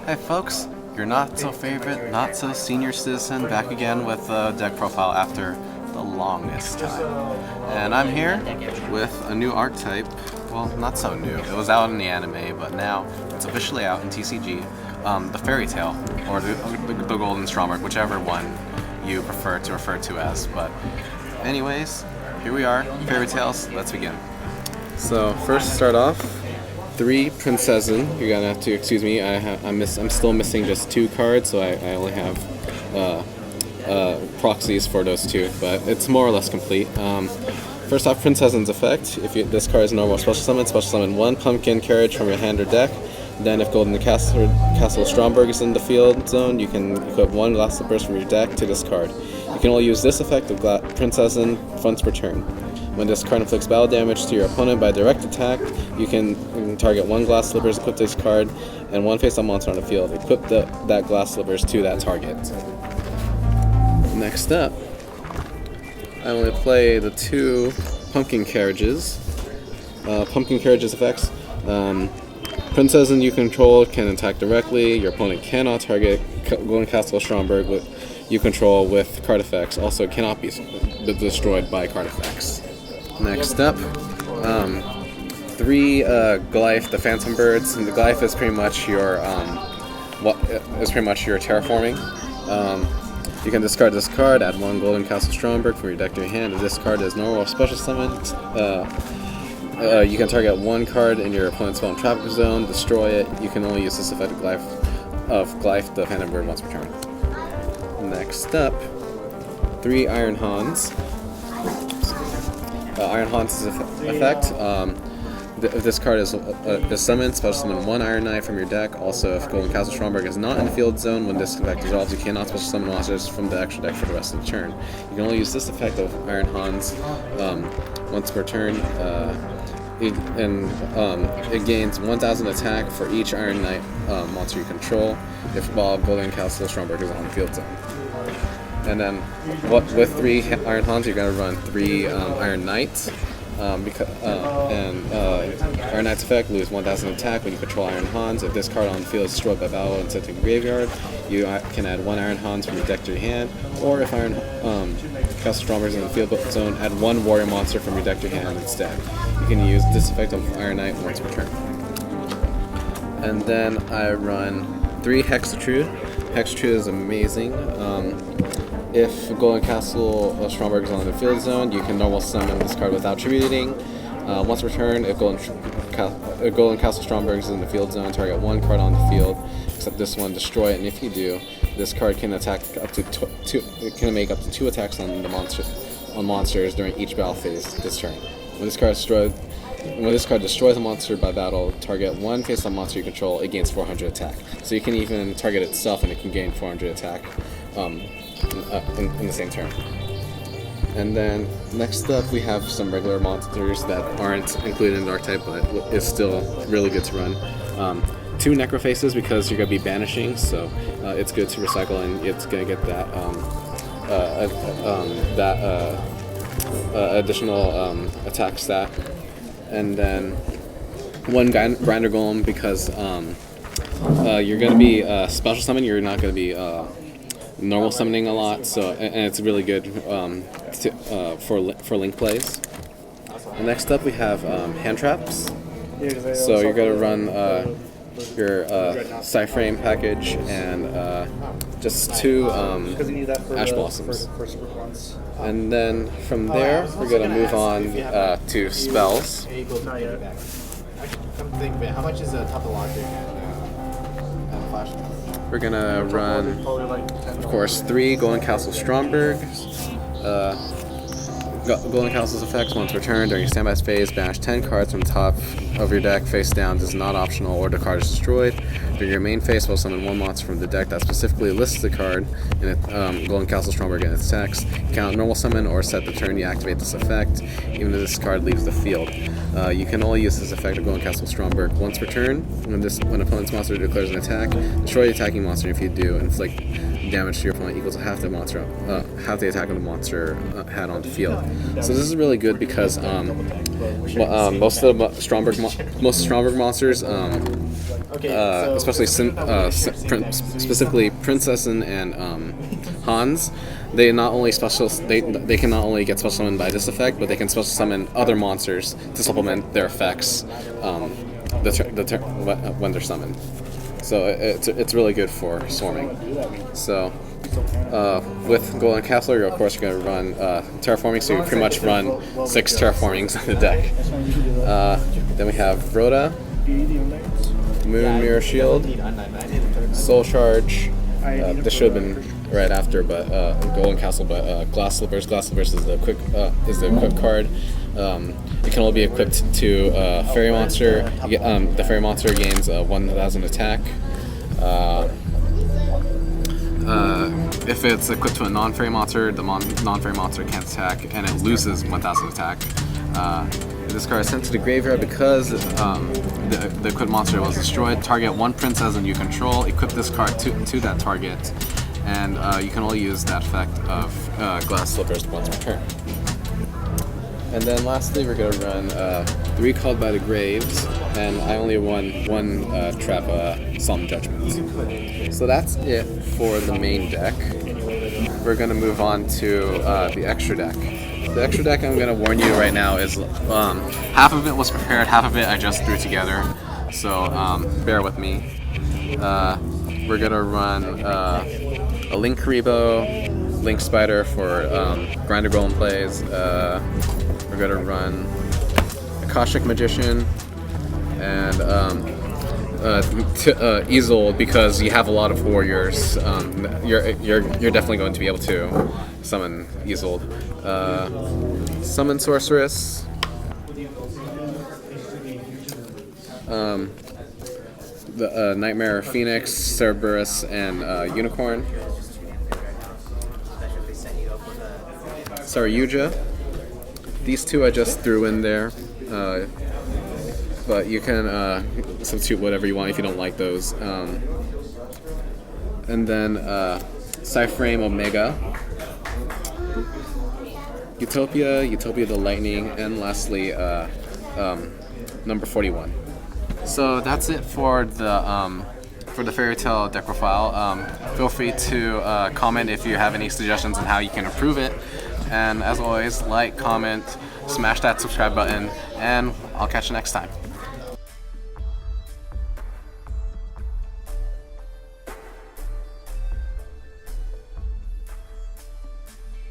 Hey folks, your not so favorite, not so senior citizen back again with a deck profile after the longest time. And I'm here with a new archetype. Well, not so new. It was out in the anime, but now it's officially out in TCG. The Fairy Tale, or the Golden Stromberg, whichever one you prefer to refer to as. But anyways, here we are, Fairy Tales, let's begin. So first start off, 3 Prinzessin. You're gonna have to excuse me. I'm still missing just 2 cards, so I only have proxies for those 2, but it's more or less complete. First off, Prinzessin's effect. If this card is normal special summon 1 pumpkin carriage from your hand or deck. Then, if Golden Castle Stromberg is in the field zone, you can equip 1 glass slippers from your deck to this card. You can only use this effect of Prinzessin once per turn. When this card inflicts battle damage to your opponent by direct attack, you can target 1 glass slippers, equip this card, and 1 face-up monster on the field. Equip that glass slippers to that target. Next up, I only play the 2 pumpkin carriages. Pumpkin carriages effects. Prinzessin you control can attack directly. Your opponent cannot target Golden Castle Stromberg you control with card effects. Also, it cannot be destroyed by card effects. Next up, 3 Glyph, the Phantom Birds. And the Glyph is pretty much your terraforming. You can discard this card, add 1 Golden Castle Stromberg from your deck to your hand. If this card is normal or special summoned, you can target 1 card in your opponent's spell and traffic zone, destroy it. You can only use this effect of Glyph, the Phantom Bird, once per turn. Next up, 3 Iron Hans. Iron Hans' effect. If this card is summoned, special summon 1 Iron Knight from your deck. Also, if Golden Castle Stromberg is not in the field zone when this effect resolves, you cannot special summon monsters from the extra deck for the rest of the turn. You can only use this effect of Iron Hans once per turn. It gains 1,000 attack for each Iron Knight monster you control while Golden Castle Stromberg is on the field zone. And then, with 3 Iron Hans, you're going to run 3 Iron Knights. Iron Knight's effect, lose 1,000 attack when you control Iron Hans. If this card on the field is destroyed by battle and sent to the graveyard, you can add 1 Iron Hans from your deck to your hand. Or if Iron Castle Stromberg is in the field zone, add 1 Warrior Monster from your deck to your hand instead. You can use this effect of Iron Knight once per turn. And then I run 3 Hexatrude. Hexatrude is amazing. If Golden Castle Stromberg is on the field zone, you can normal summon this card without tributing. Once per turn, if Golden Castle Stromberg is in the field zone, target 1 card on the field, except this one, destroy it. And if you do, this card can attack up to 2. It can make up to 2 attacks on monsters during each battle phase this turn. When this card destroys a monster by battle, target 1 face-up monster you control. It gains 400 attack. So you can even target itself, and it can gain 400 attack. In the same turn. And then next up we have some regular monsters that aren't included in the archetype but is still really good to run. 2 Necrofaces because you're going to be banishing, so it's good to recycle and it's going to get that additional attack stat. And then 1 Grinder Golem because you're going to be special summon, you're not going to be normal summoning a lot, so and it's really good for link plays. And next up we have hand traps. So you're gonna run your Cyframe package and just 2 Ash Blossoms. And then from there we're gonna move on to spells. How much is a Topologic and Flash? We're gonna run, of course, 3 Golden Castle Stromberg. Golden Castle's effects once per turn during your standby phase. Banish 10 cards from the top of your deck face down. This is not optional, or the card is destroyed. During your main phase, will summon 1 monster from the deck that specifically lists the card in it, Golden Castle Stromberg in its text. You cannot normal summon or set the turn you activate this effect, even if this card leaves the field. You can only use this effect of Golden Castle Stromberg once per turn. When opponent's monster declares an attack, destroy the attacking monster. If you do, inflict damage to your opponent equals half the attack of the monster had on the field. So this is really good because most of the Stromberg monsters, especially specifically Prinzessin and Hans, they not only they can not only get special summoned by this effect, but they can special summon other monsters to supplement their effects when they're summoned. So it's really good for swarming. So with Golden Castle, of course, you're going to run terraforming, so you pretty much run 6 terraformings in the deck. Then we have Rhoda, Moon Mirror Shield, Soul Charge. This should have been right after, but Golden Castle. But Glass Slippers. Glass Slippers is the equip card. It can only be equipped to Fairy Monster. The Fairy Monster gains 1,000 attack. If it's equipped to a non-Fairy Monster, the non-Fairy Monster can't attack, and it loses 1,000 attack. This card is sent to the graveyard because the equipped monster was destroyed. Target one princess you control. Equip this card to that target, and you can only use that effect of Glass Slippers once per turn. And then lastly, we're going to run 3 Called by the Graves, and I only won 1 trap Solemn Judgment. So that's it for the main deck. We're going to move on to the extra deck. The extra deck, I'm going to warn you right now, is half of it was prepared, half of it I just threw together. So bear with me. We're going to run a Link Karibo, Link Spider for Grinder Golem plays. We're going to run Akashic Magician and Isolde because you have a lot of warriors. You're definitely going to be able to summon Isolde. Summon Sorceress. The Nightmare Phoenix, Cerberus, and Unicorn. Saryuja. These 2 I just threw in there, but you can substitute whatever you want if you don't like those. And then Cyframe Omega, Utopia the Lightning, and lastly number 41. So that's it for the Fairy Tale deck profile. Feel free to comment if you have any suggestions on how you can improve it. And as always, like, comment, smash that subscribe button, and I'll catch you next time.